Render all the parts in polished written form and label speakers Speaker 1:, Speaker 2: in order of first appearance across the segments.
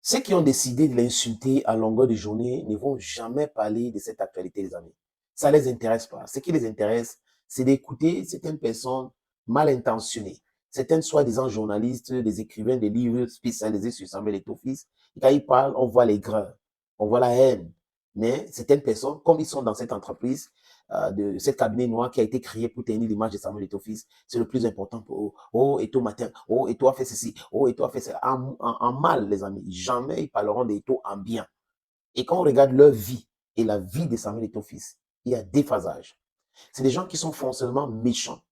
Speaker 1: Ceux qui ont décidé de l'insulter à longueur de journée ne vont jamais parler de cette actualité, les amis. Ça ne les intéresse pas. Ce qui les intéresse, c'est d'écouter certaines personnes mal intentionnées, certaines soi-disant journalistes, des écrivains, des livres spécialisés sur Samuel Eto'o-Fils. Et quand ils parlent, on voit les grains, on voit la haine. Mais certaines personnes, comme ils sont dans cette entreprise, de cette cabinet noir qui a été créé pour tenir l'image de Samuel Eto'o-Fils, c'est le plus important pour eux. Oh, Eto'o matin, oh, Eto'o a fait ceci, oh, Eto'o a fait ça. En mal, les amis. Jamais ils parleront d'Eto'o en bien. Et quand on regarde leur vie et la vie de Samuel Eto'o-Fils, il y a des phasages. C'est des gens qui sont foncièrement méchants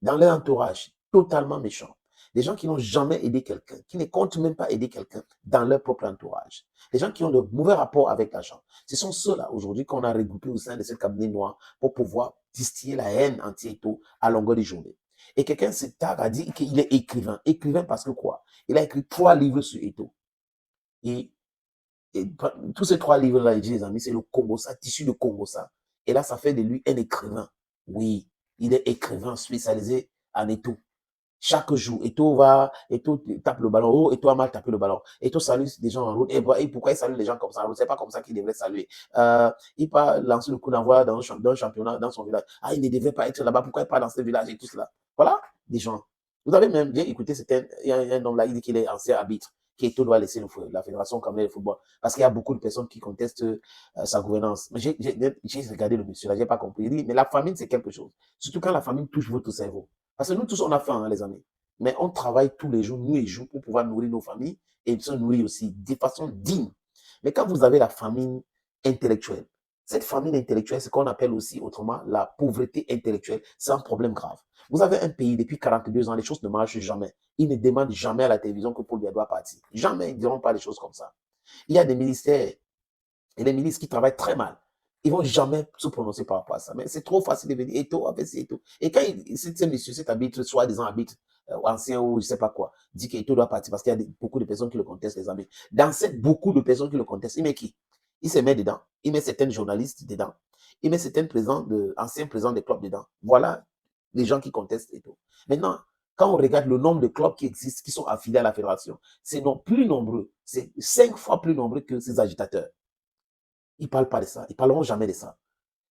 Speaker 1: dans leur entourage, totalement méchants. Des gens qui n'ont jamais aidé quelqu'un, qui ne comptent même pas aider quelqu'un dans leur propre entourage. Des gens qui ont de mauvais rapports avec l'argent. Ce sont ceux-là, aujourd'hui, qu'on a regroupés au sein de ce cabinet noir pour pouvoir distiller la haine anti-Eto'o à longueur de journée. Et quelqu'un s'est tard a dit qu'il est écrivain. Écrivain parce que quoi? Il a écrit 3 livres sur Eto'o. Et, et tous ces 3 livres-là, il dit, les amis, c'est le Congossa, tissu de Congossa. Et là, ça fait de lui un écrivain. Oui, il est écrivain spécialisé en Eto'o. Chaque jour, Eto'o tape le ballon, oh, Eto'o a mal tapé le ballon, Eto'o salue des gens en route, et pourquoi il salue les gens comme ça? C'est pas comme ça qu'il devrait saluer. Il peut lancer le coup d'envoi dans un championnat dans son village. Ah, il ne devait pas être là-bas, pourquoi il part dans ce village et tout cela? Voilà, des gens. Vous avez même bien écouté, il y a un homme là, il dit qu'il est ancien arbitre, qu'Eto'o doit laisser la fédération camerounaise de football, parce qu'il y a beaucoup de personnes qui contestent sa gouvernance. Mais j'ai regardé le monsieur là, j'ai pas compris. Il dit, mais la famine, c'est quelque chose. Surtout quand la famine touche votre cerveau. Parce que nous tous, on a faim, hein, les amis. Mais on travaille tous les jours, nuit et jour, pour pouvoir nourrir nos familles et se nourrir aussi de façon digne. Mais quand vous avez la famine intellectuelle, cette famine intellectuelle, c'est ce qu'on appelle aussi autrement la pauvreté intellectuelle, c'est un problème grave. Vous avez un pays depuis 42 ans, les choses ne marchent jamais. Ils ne demandent jamais à la télévision que Paul Biya doit partir. Jamais, ils ne diront pas des choses comme ça. Il y a des ministères et des ministres qui travaillent très mal. Ils ne vont jamais se prononcer par rapport à ça. Mais c'est trop facile de venir, Eto'o, avec Eto'o. Et quand ce monsieur, cet arbitre, soi-disant arbitre, ancien ou je ne sais pas quoi, dit qu'Eto'o doit partir parce qu'il y a beaucoup de personnes qui le contestent, les amis. Dans cette, beaucoup de personnes qui le contestent, il met qui? Il se met dedans. Il met certains journalistes dedans. Il met certains anciens présidents des clubs dedans. Voilà les gens qui contestent Eto'o. Maintenant, quand on regarde le nombre de clubs qui existent, qui sont affiliés à la fédération, c'est non plus nombreux. C'est 5 fois plus nombreux que ces agitateurs. Ils ne parlent pas de ça. Ils ne parleront jamais de ça.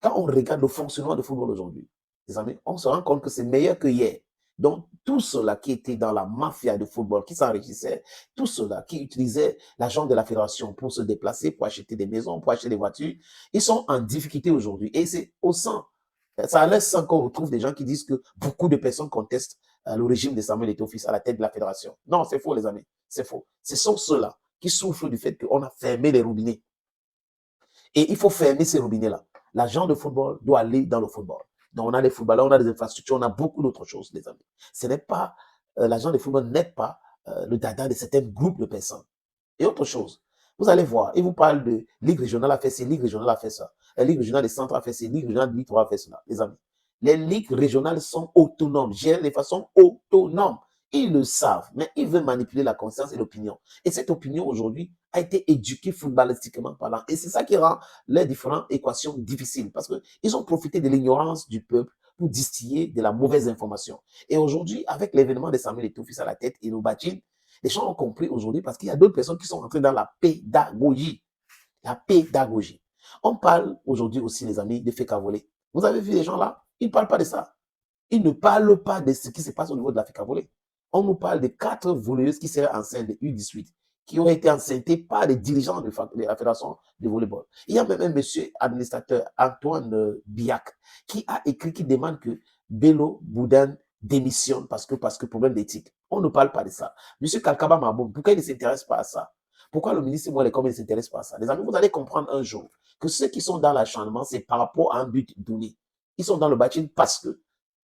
Speaker 1: Quand on regarde le fonctionnement du football aujourd'hui, les amis, on se rend compte que c'est meilleur que hier. Donc, tous ceux-là qui étaient dans la mafia de football, qui s'enrichissaient, tous ceux-là qui utilisaient l'argent de la fédération pour se déplacer, pour acheter des maisons, pour acheter des voitures, ils sont en difficulté aujourd'hui. Et c'est au sang. Ça laisse sang qu'on retrouve des gens qui disent que beaucoup de personnes contestent le régime de Samuel Eto'o-Fils à la tête de la fédération. Non, c'est faux, les amis. C'est faux. Ce sont ceux-là qui souffrent du fait qu'on a fermé les robinets. Et il faut fermer ces robinets-là. L'argent de football doit aller dans le football. Donc, on a les footballeurs, on a des infrastructures, on a beaucoup d'autres choses, les amis. Ce n'est pas, l'argent de football n'est pas le dada de certains groupes de personnes. Et autre chose, vous allez voir, il vous parle de Ligue régionale a fait ci, Ligue régionale a fait ça. La Ligue régionale des centres a fait ci, Ligue régionale de Ligue 3 a fait cela, les amis. Les ligues régionales sont autonomes, gérées de façon autonome. Ils le savent, mais ils veulent manipuler la conscience et l'opinion. Et cette opinion, aujourd'hui, a été éduquée footballistiquement parlant. Et c'est ça qui rend les différentes équations difficiles. Parce qu'ils ont profité de l'ignorance du peuple pour distiller de la mauvaise information. Et aujourd'hui, avec l'événement de Samuel Eto'o-Fils à la tête et le Bachin, les gens ont compris aujourd'hui parce qu'il y a d'autres personnes qui sont entrées dans la pédagogie. La pédagogie. On parle aujourd'hui aussi, les amis, de Fekavole. Vous avez vu les gens là? Ils ne parlent pas de ça. Ils ne parlent pas de ce qui se passe au niveau de la Fekavole. On nous parle de 4 voleuses qui seraient enceintes de U18, qui ont été enceintées par les dirigeants de la Fédération de volleyball. Il y a même un monsieur administrateur, Antoine Biac, qui a écrit, qui demande que Bello Boudin démissionne parce que problème d'éthique. On ne parle pas de ça. Monsieur Kalkaba Maboum, pourquoi il ne s'intéresse pas à ça? Pourquoi le ministre Mouelékom ne s'intéresse pas à ça? Les amis, vous allez comprendre un jour que ceux qui sont dans l'acharnement, c'est par rapport à un but donné. Ils sont dans le bâtiment parce que,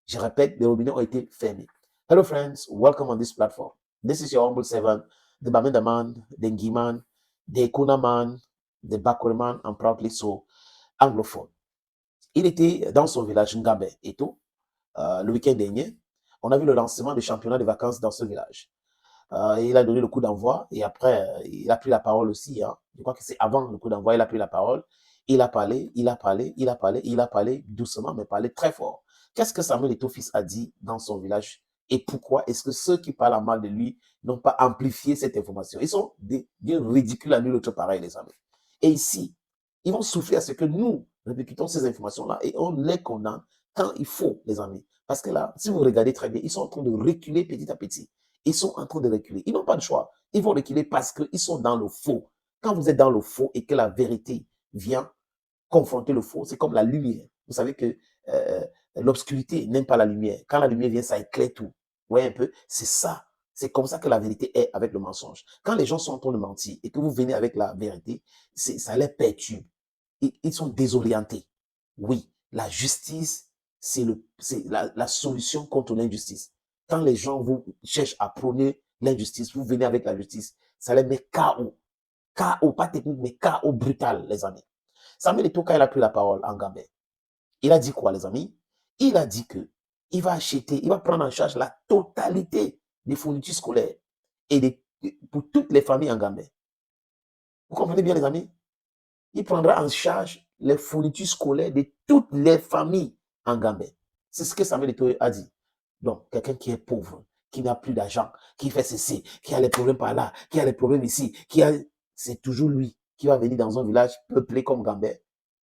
Speaker 1: je répète, les robinets ont été fermés. Hello friends, welcome on this platform. This is your humble servant, the Bamenda man, the Ngi man, the Kuna man, the Bakure man, and proudly so anglophone. Il était dans son village Ngabé et tout, le week-end dernier. On a vu le lancement du championnat de vacances dans ce village. Il a donné le coup d'envoi et après, il a pris la parole aussi. Hein. Je crois que c'est avant le coup d'envoi, il a pris la parole. Il a parlé, il a parlé, il a parlé, il a parlé doucement, mais parlé très fort. Qu'est-ce que Samuel Eto'o-Fils a dit dans son village Et pourquoi est-ce que ceux qui parlent mal de lui n'ont pas amplifié cette information? Ils sont bien ridicules à nul autre pareil, les amis. Et ici, ils vont souffler à ce que nous répercutons ces informations-là et on les condamne quand il faut, les amis. Parce que là, si vous regardez très bien, ils sont en train de reculer petit à petit. Ils sont en train de reculer. Ils n'ont pas de choix. Ils vont reculer parce qu'ils sont dans le faux. Quand vous êtes dans le faux et que la vérité vient confronter le faux, c'est comme la lumière. Vous savez que euh, l'obscurité n'aime pas la lumière. Quand la lumière vient, ça éclaire tout. Vous voyez un peu? C'est ça. C'est comme ça que la vérité est avec le mensonge. Quand les gens sont en train de mentir et que vous venez avec la vérité, ça les perturbe. Ils sont désorientés. Oui, la justice, c'est la solution contre l'injustice. Quand les gens vous cherchent à prôner l'injustice, vous venez avec la justice, ça les met KO. KO, pas technique, mais KO brutal, les amis. Samuel Eto'o, quand il a pris la parole en Gambie, il a dit quoi, les amis? Il a dit que il va acheter, il va prendre en charge la totalité des fournitures scolaires et pour toutes les familles en Gambie. Vous comprenez bien, les amis? Il prendra en charge les fournitures scolaires de toutes les familles en Gambie. C'est ce que Samuel Eto'o a dit. Donc, quelqu'un qui est pauvre, qui n'a plus d'argent, qui fait ceci, qui a les problèmes par là, qui a les problèmes ici, c'est toujours lui qui va venir dans un village peuplé comme Gambie,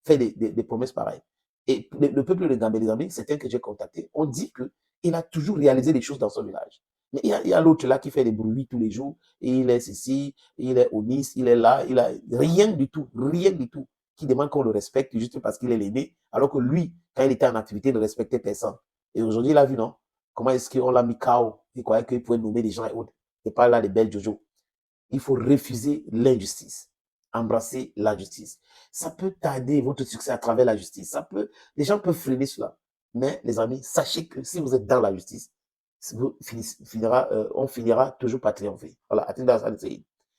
Speaker 1: faire des promesses pareilles. Et le peuple de Gambie, les amis, certains que j'ai contactés, on dit qu'il a toujours réalisé des choses dans son village. Mais il y a l'autre là qui fait des bruits tous les jours, et il est ceci, il est au Nice, il est là, il a rien du tout, qui demande qu'on le respecte juste parce qu'il est l'aîné, alors que lui, quand il était en activité, il ne respectait personne. Et aujourd'hui, il a vu, non? Comment est-ce qu'on l'a mis KO? Il croyait qu'il pouvait nommer des gens et autres. Et pas là des belles Jojo. Il faut refuser l'injustice. Embrasser la justice. Ça peut tarder votre succès à travers la justice. Les gens peuvent freiner cela. Mais les amis, sachez que si vous êtes dans la justice, on finira toujours par triompher. Voilà,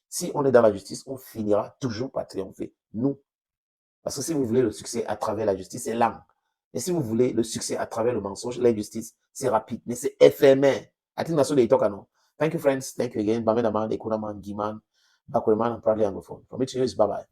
Speaker 1: si on est dans la justice, on finira toujours par triompher. Nous. Parce que si vous voulez le succès à travers la justice, c'est lent. Mais si vous voulez le succès à travers le mensonge, l'injustice, c'est rapide. Mais c'est éphémère. Thank you, friends. Thank you again. Bame Daman, Ekunaman, Giman, Bakureman, and proudly Anglophone. From me to you is bye-bye.